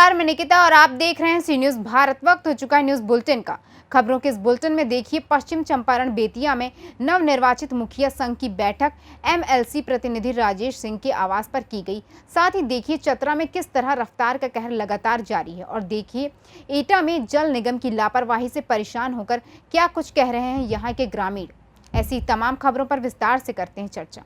नमस्कार, मैं निकिता और आप देख रहे हैं सी न्यूज भारत। वक्त हो चुका है न्यूज बुलेटिन का। खबरों के इस बुलेटिन में देखिए, पश्चिम चंपारण बेतिया में नवनिर्वाचित मुखिया संघ की बैठक एमएलसी प्रतिनिधि राजेश सिंह के आवास पर की गई। साथ ही देखिए चतरा में किस तरह रफ्तार का कहर लगातार जारी है, और देखिए एटा में जल निगम की लापरवाही से परेशान होकर क्या कुछ कह रहे हैं यहाँ के ग्रामीण। ऐसी तमाम खबरों पर विस्तार से करते हैं चर्चा।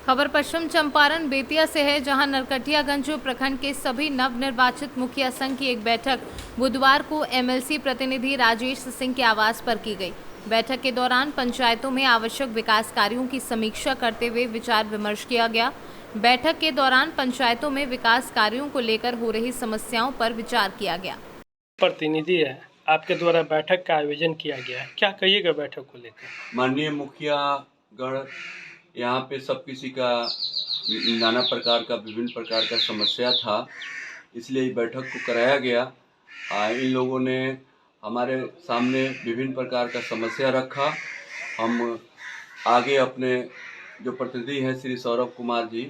खबर पश्चिम चंपारण बेतिया से है, जहां नरकटियागंज प्रखंड के सभी नवनिर्वाचित मुखिया संघ की एक बैठक बुधवार को एमएलसी प्रतिनिधि राजेश सिंह के आवास पर की गई। बैठक के दौरान पंचायतों में आवश्यक विकास कार्यों की समीक्षा करते हुए विचार विमर्श किया गया। बैठक के दौरान पंचायतों में विकास कार्यों को लेकर हो रही समस्याओं पर विचार किया गया। प्रतिनिधि है, आपके द्वारा बैठक का आयोजन किया गया है, क्या कहिएगा बैठक को लेकर? माननीय मुखिया गण यहाँ पे सब किसी का नाना प्रकार का विभिन्न प्रकार का समस्या था, इसलिए इस बैठक को कराया गया। इन लोगों ने हमारे सामने विभिन्न प्रकार का समस्या रखा। हम आगे अपने जो प्रतिनिधि हैं श्री सौरभ कुमार जी,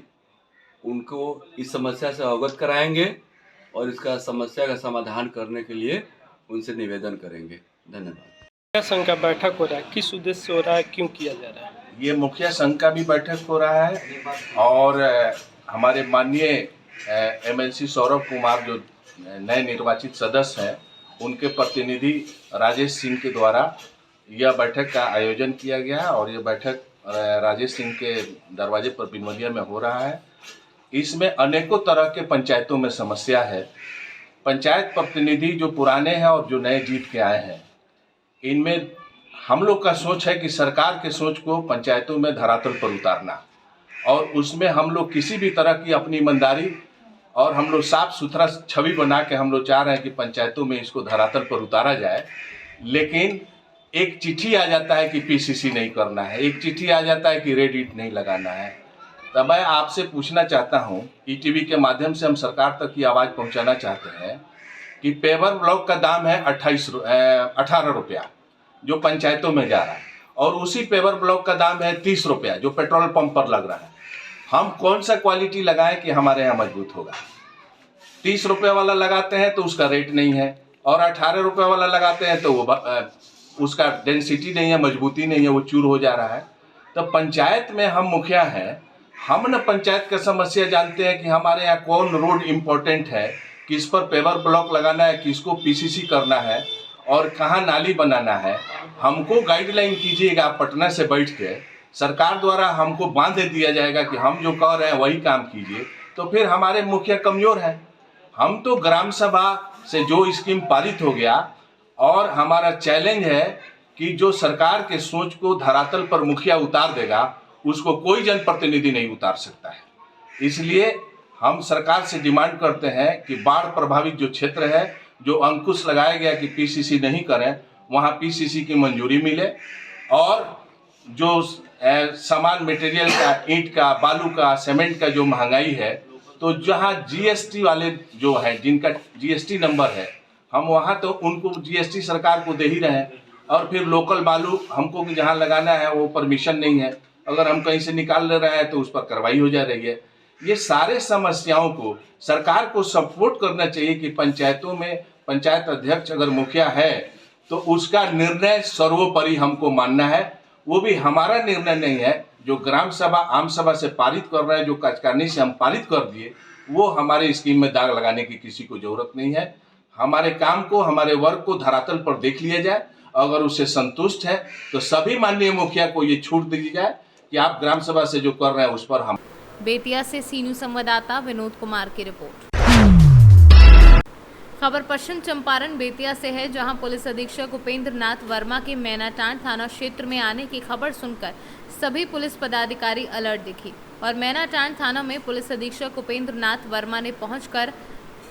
उनको इस समस्या से अवगत कराएंगे और इसका समस्या का समाधान करने के लिए उनसे निवेदन करेंगे। धन्यवाद। संघ का बैठक हो रहा है, किस उद्देश्य से हो रहा है, क्यों किया जा रहा है? ये मुखिया संघ का भी बैठक हो रहा है और हमारे माननीय एमएलसी सौरभ कुमार जो नए निर्वाचित सदस्य हैं, उनके प्रतिनिधि राजेश सिंह के द्वारा यह बैठक का आयोजन किया गया और यह बैठक राजेश सिंह के दरवाजे पर बिनवलिया में हो रहा है। इसमें अनेकों तरह के पंचायतों में समस्या है। पंचायत प्रतिनिधि जो पुराने हैं और जो नए जीत के आए हैं, इनमें हम लोग का सोच है कि सरकार के सोच को पंचायतों में धरातल पर उतारना, और उसमें हम लोग किसी भी तरह की अपनी ईमानदारी और हम लोग साफ सुथरा छवि बना के हम लोग चाह रहे हैं कि पंचायतों में इसको धरातल पर उतारा जाए। लेकिन एक चिट्ठी आ जाता है कि पीसीसी नहीं करना है, एक चिट्ठी आ जाता है कि रेड ईंट नहीं लगाना है। तब मैं आपसे पूछना चाहता हूँ, ईटीवी के माध्यम से हम सरकार तक की आवाज़ पहुँचाना चाहते हैं कि पेवर ब्लॉक का दाम है 18 रुपया जो पंचायतों में जा रहा है, और उसी पेवर ब्लॉक का दाम है 30 रुपया जो पेट्रोल पंप पर लग रहा है। हम कौन सा क्वालिटी लगाएं कि हमारे यहाँ मजबूत होगा? 30 रुपये वाला लगाते हैं तो उसका रेट नहीं है, और 18 रुपये वाला लगाते हैं तो वो उसका डेंसिटी नहीं है, मजबूती नहीं है, वो चूर हो जा रहा है। तो पंचायत में हम मुखिया हैं, हम न पंचायत का समस्या जानते हैं कि हमारे यहाँ कौन रोड इम्पोर्टेंट है, किस पर पेवर ब्लॉक लगाना है, किसको पीसीसी करना है और कहाँ नाली बनाना है। हमको गाइडलाइन कीजिएगा, पटना से बैठ के सरकार द्वारा हमको बांध दिया जाएगा कि हम जो कह रहे हैं वही काम कीजिए, तो फिर हमारे मुखिया कमज़ोर हैं। हम तो ग्राम सभा से जो स्कीम पारित हो गया, और हमारा चैलेंज है कि जो सरकार के सोच को धरातल पर मुखिया उतार देगा, उसको कोई जनप्रतिनिधि नहीं उतार सकता है। इसलिए हम सरकार से डिमांड करते हैं कि बाढ़ प्रभावित जो क्षेत्र है, जो अंकुश लगाया गया कि पीसीसी नहीं करें, वहाँ पीसीसी की मंजूरी मिले, और जो सामान मटेरियल का, ईंट का, बालू का, सीमेंट का जो महंगाई है, तो जहाँ जीएसटी वाले जो हैं, जिनका जीएसटी नंबर है, हम वहाँ तो उनको जीएसटी सरकार को दे ही रहे हैं, और फिर लोकल बालू हमको जहाँ लगाना है वो परमिशन नहीं है, अगर हम कहीं से निकाल ले रहे हैं तो उस पर कार्रवाई हो जा रही है। ये सारे समस्याओं को सरकार को सपोर्ट करना चाहिए कि पंचायतों में पंचायत अध्यक्ष अगर मुखिया है तो उसका निर्णय सर्वोपरि हमको मानना है। वो भी हमारा निर्णय नहीं है, जो ग्राम सभा आम सभा से पारित कर रहे हैं, जो कार्यकारिणी से हम पारित कर दिए, वो हमारे स्कीम में दाग लगाने की किसी को जरूरत नहीं है। हमारे काम को, हमारे वर्क को धरातल पर देख लिया जाए, अगर उससे संतुष्ट है तो सभी माननीय मुखिया को ये छूट दी जाए कि आप ग्राम सभा से जो कर रहे हैं उस पर हम। बेतिया से सी न्यूज संवाददाता विनोद कुमार की रिपोर्ट। खबर पश्चिम चंपारण बेतिया से है, जहां पुलिस अधीक्षक उपेंद्र नाथ वर्मा के मैनाटांड थाना क्षेत्र में आने की खबर सुनकर सभी पुलिस पदाधिकारी अलर्ट दिखी, और मैनाटांड थाना में पुलिस अधीक्षक उपेंद्र नाथ वर्मा ने पहुंचकर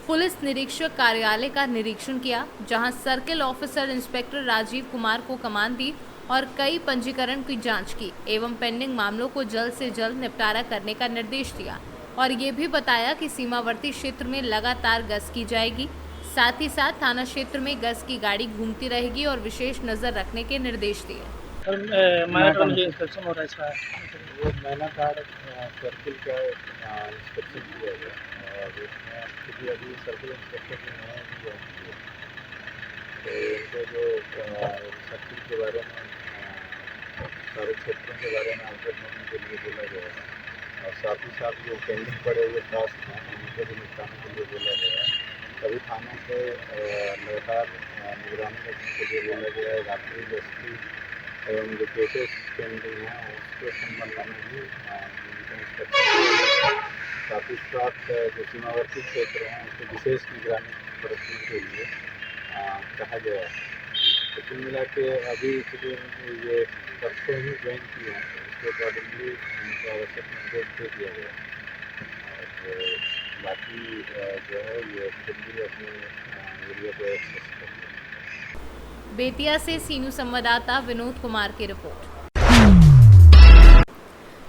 पुलिस निरीक्षक कार्यालय का निरीक्षण किया, जहां circle officer inspector Rajiv Kumar को कमान दी और कई पंजीकरण की जांच की एवं पेंडिंग मामलों को जल्द से जल्द निपटारा करने का निर्देश दिया, और ये भी बताया कि सीमावर्ती क्षेत्र में लगातार गश्त की जाएगी। साथ ही साथ थाना क्षेत्र में गश्त की गाड़ी घूमती रहेगी और विशेष नजर रखने के निर्देश दिए। मैनाटांड जो इंस्पेक्शन हो रहा है इसका, वो मैनाटांड सर्किल का इंस्पेक्शन किया गया इसमें क्योंकि अभी सर्कल इंस्पेक्टर जो हैं अभी ज्वाइन किए हैं, तो इनको जो सर्किल के बारे में सारे क्षेत्रों के बारे में आंसर देने के लिए बोला गया है और साथ ही साथ जो पेंडिंग पड़े हुए टास्क हैं उनको भी निपटाने के लिए बोला गया है। सभी थानों पे लगातार निगरानी रखने के लिए बोला गया है। रात्रि गश्ती एवं जो केसेस पेंडिंग हैं उसके संबंध में भी इंस्पेक्टर, साथ ही साथ जो सीमावर्ती क्षेत्र हैं उसको विशेष निगरानी बरतने के लिए कहा गया है। तो कुल मिला के अभी चूँकि ये परसों ही ज्वाइन किए हैं तो उसके अकॉर्डिंगली उनको आवश्यक निर्देश दे दिया गया और बाकी जो है ये खुद भी अपने एरिया को एक्सेस करेंगे। बेतिया से सीनू संवाददाता विनोद कुमार की रिपोर्ट।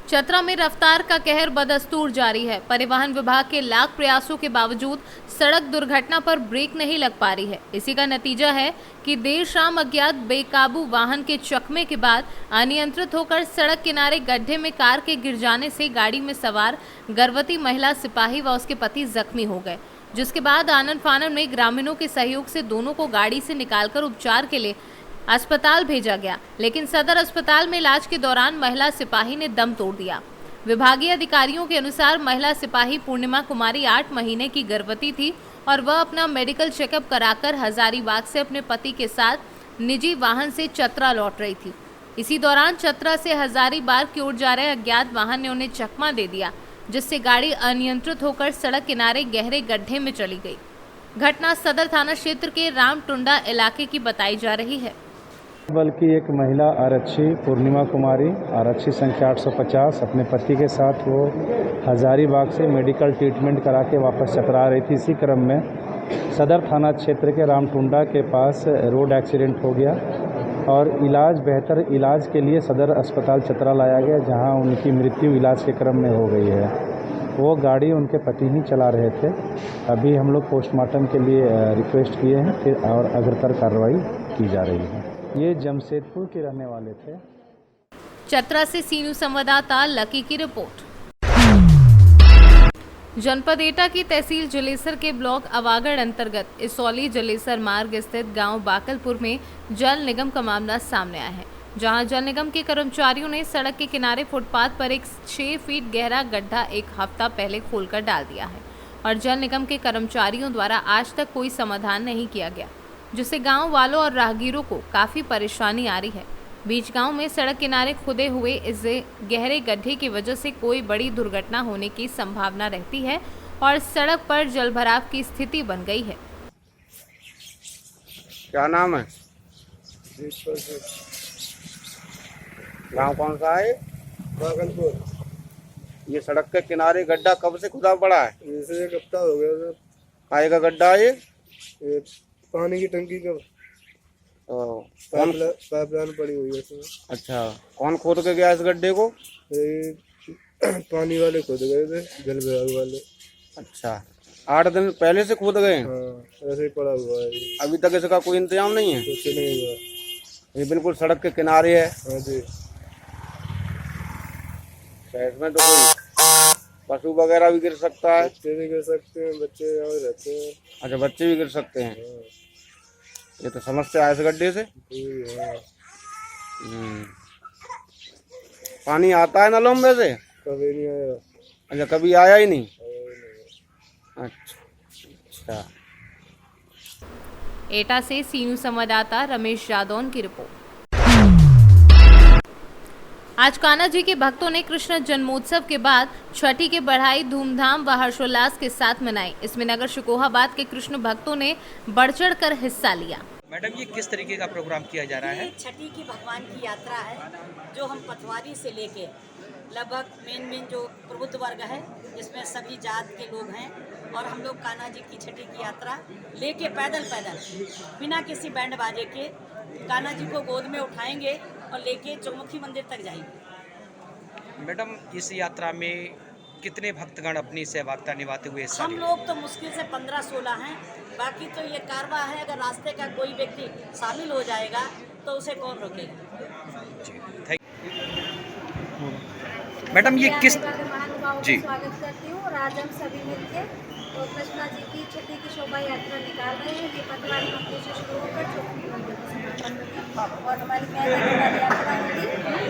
चतरा में रफ्तार का कहर बदस्तूर जारी है। परिवहन विभाग के लाख प्रयासों के बावजूद सड़क दुर्घटना पर ब्रेक नहीं लग पा रही है। इसी का नतीजा है कि देर शाम अज्ञात बेकाबू वाहन के चकमे के बाद अनियंत्रित होकर सड़क किनारे गड्ढे में कार के गिर जाने से गाड़ी में सवार गर्भवती महिला सिपाही व उसके पति जख्मी हो गए, जिसके बाद आनन फानन में ग्रामीणों के सहयोग से दोनों को गाड़ी से निकालकर उपचार के लिए अस्पताल भेजा गया, लेकिन सदर अस्पताल में इलाज के दौरान महिला सिपाही ने दम तोड़ दिया। विभागीय अधिकारियों के अनुसार महिला सिपाही पूर्णिमा कुमारी 8 महीने की गर्भवती थी और वह अपना मेडिकल चेकअप कराकर हजारीबाग से अपने पति के साथ निजी वाहन से चतरा लौट रही थी। इसी दौरान चतरा से हजारीबाग की ओर जा रहे अज्ञात वाहन ने उन्हें चकमा दे दिया, जिससे गाड़ी अनियंत्रित होकर सड़क किनारे गहरे गड्ढे में चली गई। घटना सदर थाना क्षेत्र के रामटुंडा इलाके की बताई जा रही है। बल्कि एक महिला आरक्षी पूर्णिमा कुमारी आरक्षी संख्या 850 अपने पति के साथ वो हजारीबाग से मेडिकल ट्रीटमेंट करा के वापस चतरा रही थी। इसी क्रम में सदर थाना क्षेत्र के रामटुंडा के पास रोड एक्सीडेंट हो गया और बेहतर इलाज के लिए सदर अस्पताल चतरा लाया गया, जहां उनकी मृत्यु इलाज के क्रम में हो गई है। वो गाड़ी उनके पति ही चला रहे थे। अभी हम लोग पोस्टमार्टम के लिए रिक्वेस्ट किए हैं फिर और अग्रतर कार्रवाई की जा रही है। ये जमशेदपुर के रहने वाले थे। चतरा से सीनू संवाददाता लकी की रिपोर्ट। जनपद एटा की तहसील जलेसर के ब्लॉक अवागढ़ अंतर्गत इसौली जलेसर मार्ग स्थित गांव बाकलपुर में जल निगम का मामला सामने आया है, जहां जल निगम के कर्मचारियों ने सड़क के किनारे फुटपाथ पर एक 6 फीट गहरा गड्ढा एक हफ्ता पहले खोलकर डाल दिया है और जल निगम के कर्मचारियों द्वारा आज तक कोई समाधान नहीं किया गया, जिससे गांव वालों और राहगीरों को काफी परेशानी आ रही है। बीच गांव में सड़क किनारे खुदे हुए इस गहरे गड्ढे की वजह से कोई बड़ी दुर्घटना होने की संभावना रहती है और सड़क पर जलभराव की स्थिति बन गई है। क्या नाम है? गांव कौन सा है? बागलपुर। ये सड़क के किनारे गड्ढा कब से खुदा पड़ा है? जैसे एक हफ्ता हो गया सर। काहे का गड्ढा है ये पानी की टंकी का पाइपलाइन पड़ी हुई है इसमें। अच्छा, कौन खोद के गया इस गड्ढे को? पानी वाले खोद गए थे, जल विभाग वाले। अच्छा, 8 दिन पहले से खोद गए? हाँ, ऐसे ही पड़ा हुआ है। अभी तक इसका कोई इंतजाम नहीं है? कुछ नहीं हुआ। ये बिल्कुल सड़क के किनारे है। हाँ जी। इसमें तो कोई पशु वगैरह भी गिर सकता है? बच्चे भी गिर सकते हैं, बच्चे यहाँ रहते हैं। अच्छा, बच्चे भी गिर सकते हैं। ये तो समस्या है इस गड्ढे से। पानी आता है नलों में से? कभी नहीं आया। अच्छा, कभी आया ही नहीं? अच्छा। एटा से सीनू संवाददाता रमेश यादव की रिपोर्ट। आज कान्हा जी के भक्तों ने कृष्ण जन्मोत्सव के बाद छठी की बढ़ाई धूमधाम व हर्षोल्लास के साथ मनाई। इसमें नगर शिकोहाबाद के कृष्ण भक्तों ने बढ़ चढ़ कर हिस्सा लिया। मैडम, ये किस तरीके का प्रोग्राम किया जा रहा है? छठी की भगवान की यात्रा है, जो हम पटवारी से लेके लगभग मेन जो प्रबुद्ध वर्ग है, जिसमें सभी जात के लोग हैं, और हम लोग कान्हा जी की छठी की यात्रा लेके पैदल बिना किसी बैंड बाजे के कान्हा जी को गोद में उठाएंगे और लेके चौमुखी मंदिर तक जाएंगे। मैडम, इस यात्रा में कितने भक्तगण अपनी सहभागिता निभाते हुए? हम लोग तो मुश्किल से 15-16 हैं। बाकी तो ये कारवा है, अगर रास्ते का कोई व्यक्ति शामिल हो जाएगा तो उसे कौन रोकेगा। मैडम, ये किस जी स्वागत करती हूँ और आज हम सभी मिलकर तो कृष्णा जी की छठी की शोभा यात्रा निकाल रहे हैं। ये पटवारी मंदिर से शुरू होकर चौकी मंदिर को समापन होगी और हमारी मेला की पद यात्रा होगी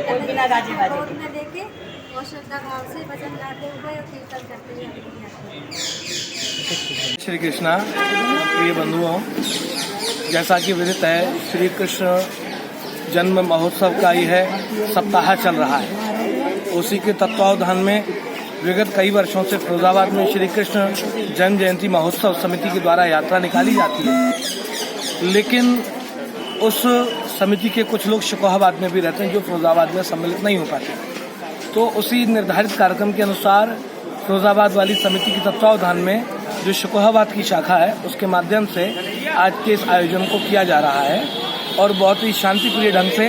और बिना गाजे बाजे गोद में लेके और श्रद्धा भाव से भजन गाते हुए और कीर्तन करते हुए अपनी यात्रा। श्री कृष्णा प्रिय बंधुओं, जैसा कि विदित है, श्री कृष्ण जन्म महोत्सव का यह सप्ताह चल रहा है। उसी के तत्वावधान में विगत कई वर्षों से फिरोजाबाद में श्री कृष्ण जन्म जयंती महोत्सव समिति के द्वारा यात्रा निकाली जाती है, लेकिन उस समिति के कुछ लोग शिकोहाबाद में भी रहते हैं जो फिरोजाबाद में सम्मिलित नहीं हो पाते। तो उसी निर्धारित कार्यक्रम के अनुसार फिरोजाबाद वाली समिति के तत्वावधान में जो शिकोहाबाद की शाखा है उसके माध्यम से आज के इस आयोजन को किया जा रहा है और बहुत ही शांतिप्रिय ढंग से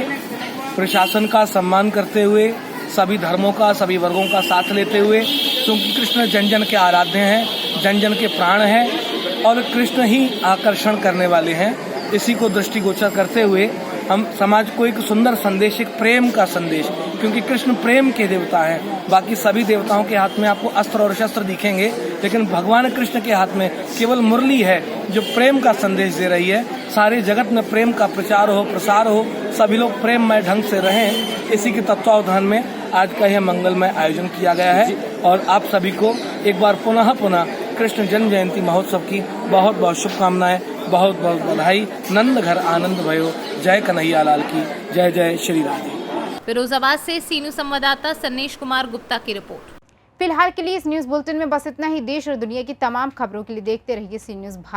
प्रशासन का सम्मान करते हुए, सभी धर्मों का, सभी वर्गों का साथ लेते हुए, क्योंकि कृष्ण जन जन के आराध्य हैं, जन जन के प्राण हैं और कृष्ण ही आकर्षण करने वाले हैं। इसी को दृष्टिगोचर करते हुए हम समाज को एक सुंदर संदेश, एक प्रेम का संदेश, क्योंकि कृष्ण प्रेम के देवता हैं। बाकी सभी देवताओं के हाथ में आपको अस्त्र और शस्त्र दिखेंगे, लेकिन भगवान कृष्ण के हाथ में केवल मुरली है जो प्रेम का संदेश दे रही है। सारे जगत में प्रेम का प्रचार हो, प्रसार हो, सभी लोग प्रेममय ढंग से रहें, इसी के तत्वावधान में आज का यह मंगलमय आयोजन किया गया है। और आप सभी को एक बार पुनः कृष्ण जन्म जयंती महोत्सव की बहुत बहुत शुभकामनाएं, बहुत बहुत बधाई। नंद घर आनंद भयो, जय कन्हैया लाल की जय, जय श्री राधे। फिरोजाबाद से सी न्यूज़ संवाददाता सन्नेश कुमार गुप्ता की रिपोर्ट। फिलहाल के लिए इस न्यूज बुलेटिन में बस इतना ही। देश और दुनिया की तमाम खबरों के लिए देखते रहिए सी न्यूज भारत।